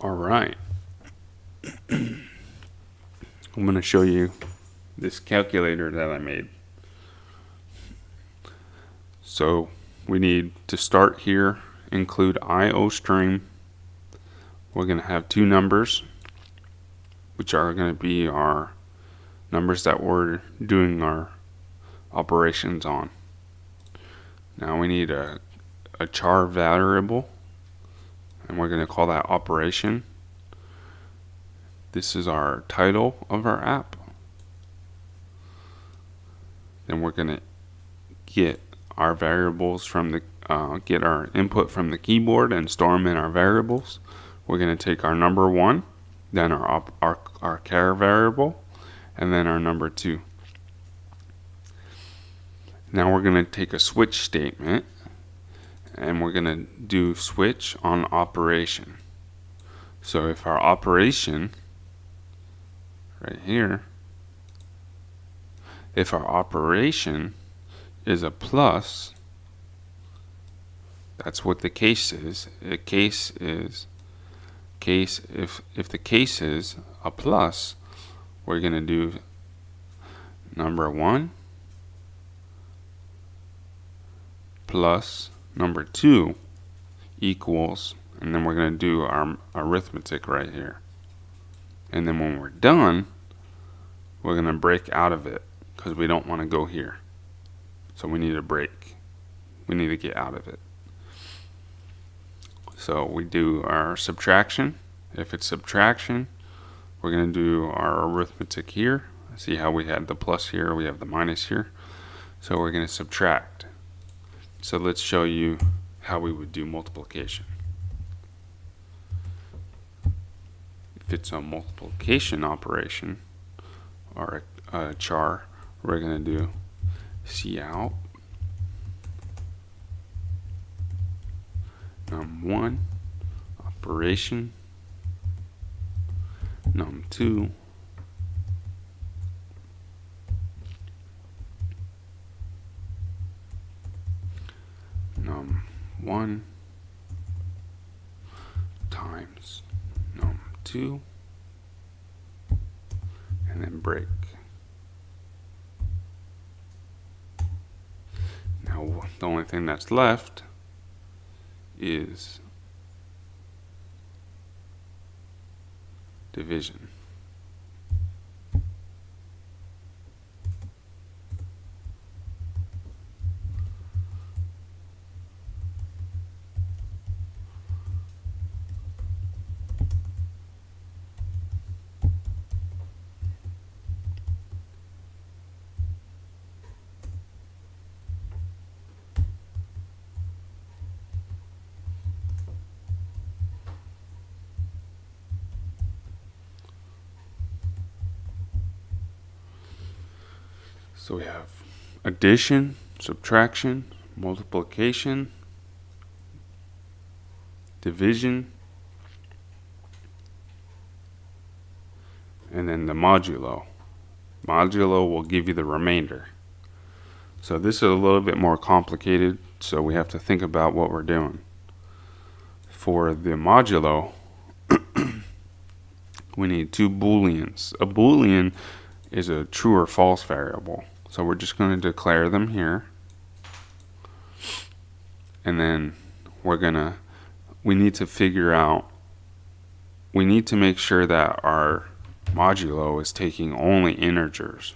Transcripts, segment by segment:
All right, I'm going to show you this calculator that I made. So we need to start here, include IOStream. We're going to have two numbers, which are going to be our numbers that we're doing our operations on. Now we need a char variable, and we're going to call that operation. This is our title of our app. Then we're going to get our variables from the get our input from the keyboard and store them in our variables. We're going to take our number 1, then our char variable, and then our number 2. Now we're going to take a switch statement, and we're going to do switch on operation. So if our operation right here, if our operation is a plus, that's what the case is. A case is if the case is a plus, we're going to do number 1 plus number 2 equals, and then we're going to do our arithmetic right here. And then when we're done, we're going to break out of it because we don't want to go here. So we need a break. We need to get out of it. So we do our subtraction. If it's subtraction, we're going to do our arithmetic here. See how we had the plus here, we have the minus here. So we're going to subtract. So let's show you how we would do multiplication. If it's a multiplication operation or a char, we're going to do cout num1 operation num2 num1 times num2, and then break. Now the only thing that's left is division. So we have addition, subtraction, multiplication, division, and then the modulo. Modulo will give you the remainder. So this is a little bit more complicated, so we have to think about what we're doing. For the modulo, we need two booleans. A boolean is a true or false variable. So we're just going to declare them here. And then we need to figure out, we need to make sure that our modulo is taking only integers.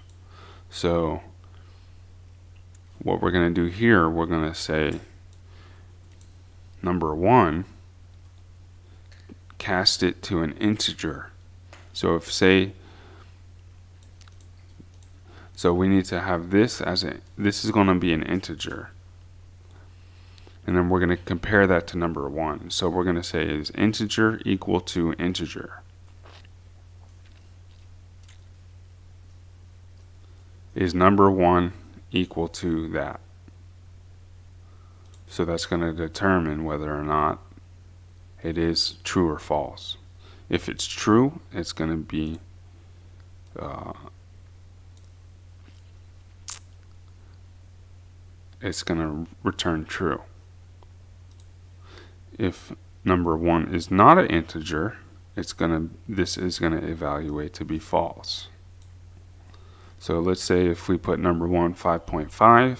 So what we're going to do here, we're going to say number 1, cast it to an integer. So if so we need to have this this is going to be an integer. And then we're going to compare that to number 1. So we're going to say is integer equal to integer. Is number 1 equal to that? So that's going to determine whether or not it is true or false. If it's true, it's going to be it's going to return true. If number 1 is not an integer, this is gonna evaluate to be false. So let's say if we put number 1 5.5,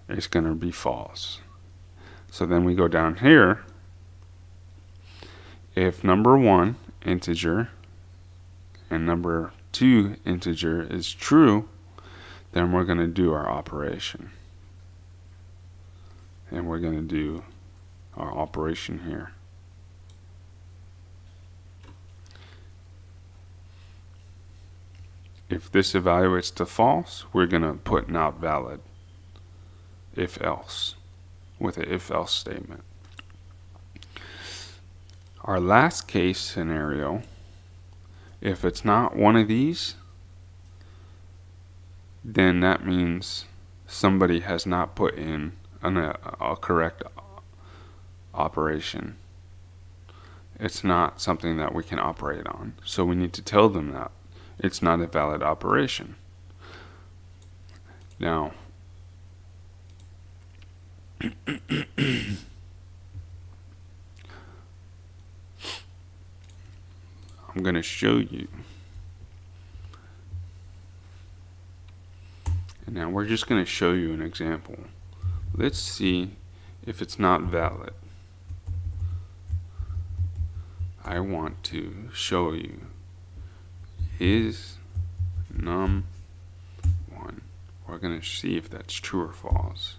it's gonna be false. So then we go down here. If number 1 integer and number 2 integer is true, then we're going to do our operation. And we're going to do our operation here. If this evaluates to false, we're going to put not valid, if else, with an if else statement. Our last case scenario, if it's not one of these, then that means somebody has not put in a correct operation. It's not something that we can operate on. So we need to tell them that it's not a valid operation. Now, I'm going to show you. And now we're just going to show you an example. Let's see if it's not valid. I want to show you is num1. We're going to see if that's true or false.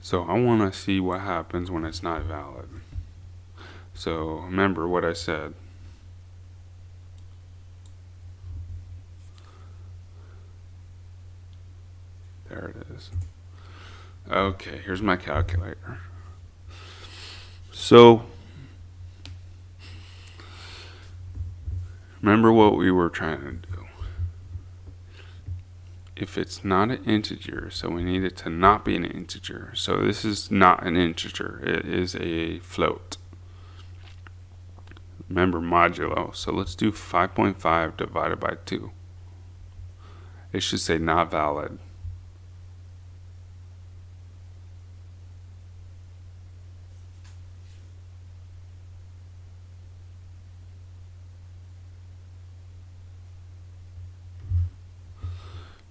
So I want to see what happens when it's not valid. So remember what I said. There it is. Okay, here's my calculator. So remember what we were trying to do. If it's not an integer, so we need it to not be an integer. So this is not an integer, it is a float. Remember modulo, so let's do 5.5 divided by 2. It should say not valid.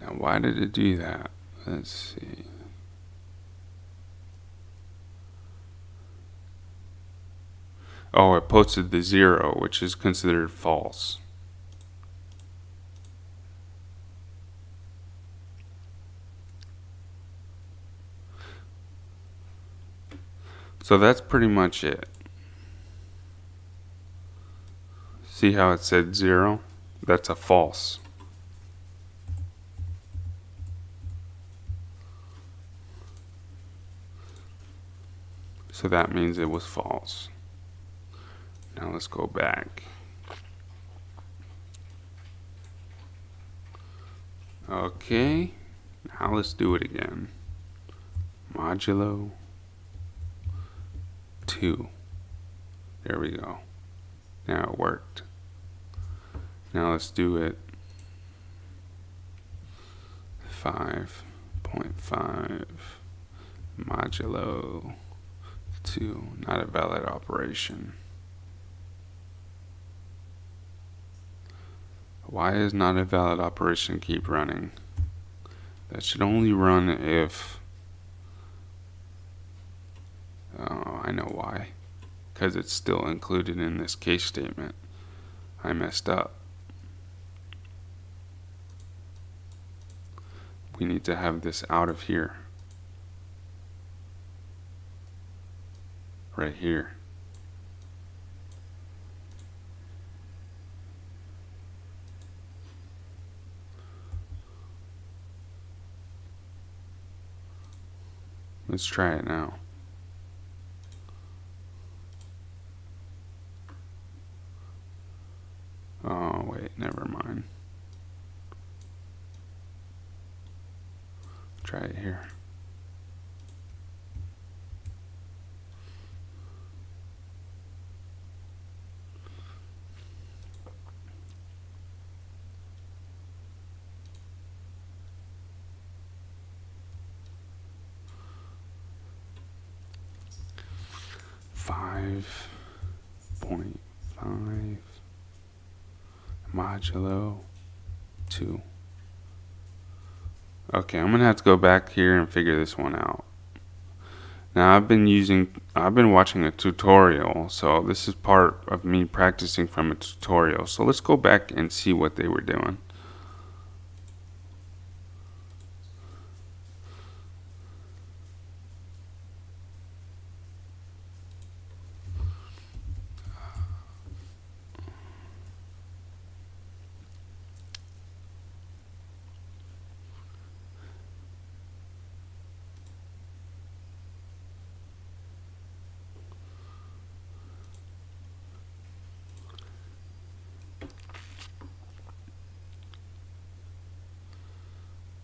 Now why did it do that? Let's see. Oh, it posted the 0, which is considered false. So that's pretty much it. See how it said 0? That's a false. So that means it was false. Now let's go back. Okay, now let's do it again. Modulo 2. There we go. Now it worked. Now let's do it 5.5 modulo 2, not a valid operation. Why is not a valid operation keep running? That should only run if, oh, I know why. Because it's still included in this case statement. I messed up. We need to have this out of here. Right here. Let's try it now. Oh wait, never mind. Try it here. 5.5 modulo 2. Okay, I'm gonna have to go back here and figure this one out. Now I've been watching a tutorial, so this is part of me practicing from a tutorial. So let's go back and see what they were doing.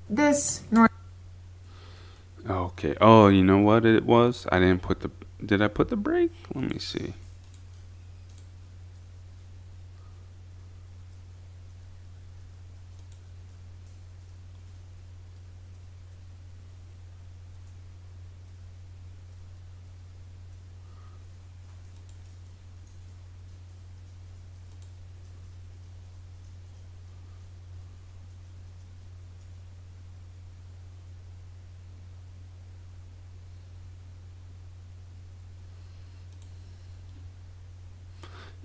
This nor Okay. Oh, you know what it was? I didn't put the. Did I put the break? Let me see.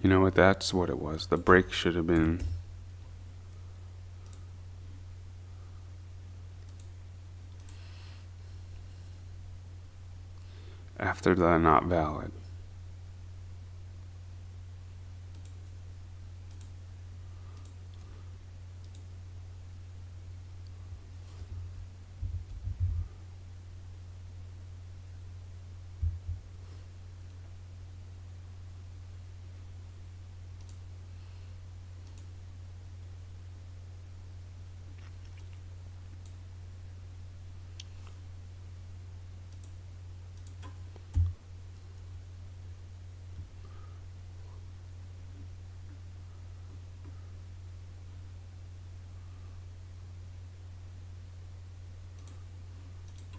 You know what? That's what it was. The break should have been. After the not valid.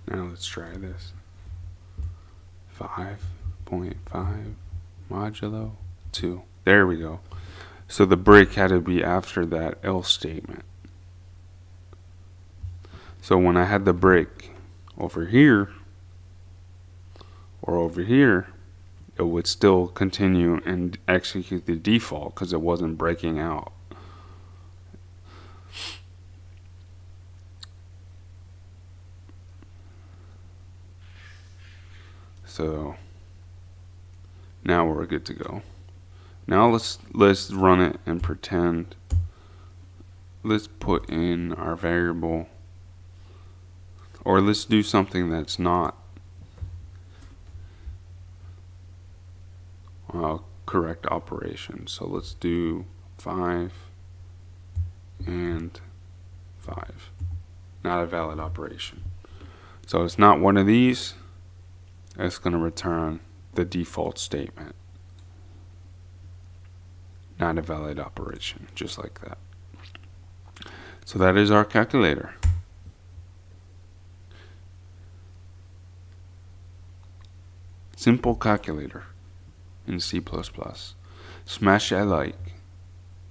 Now let's try this. 5.5 modulo 2. There we go. So the break had to be after that else statement. So when I had the break over here or over here, it would still continue and execute the default because it wasn't breaking out. So now we're good to go. Now let's run it and pretend. Let's put in our variable, or let's do something that's not correct operation. So let's do 5 and 5. Not a valid operation. So it's not one of these. It's going to return the default statement. Not a valid operation, just like that. So that is our calculator. Simple calculator in C++. Smash that like.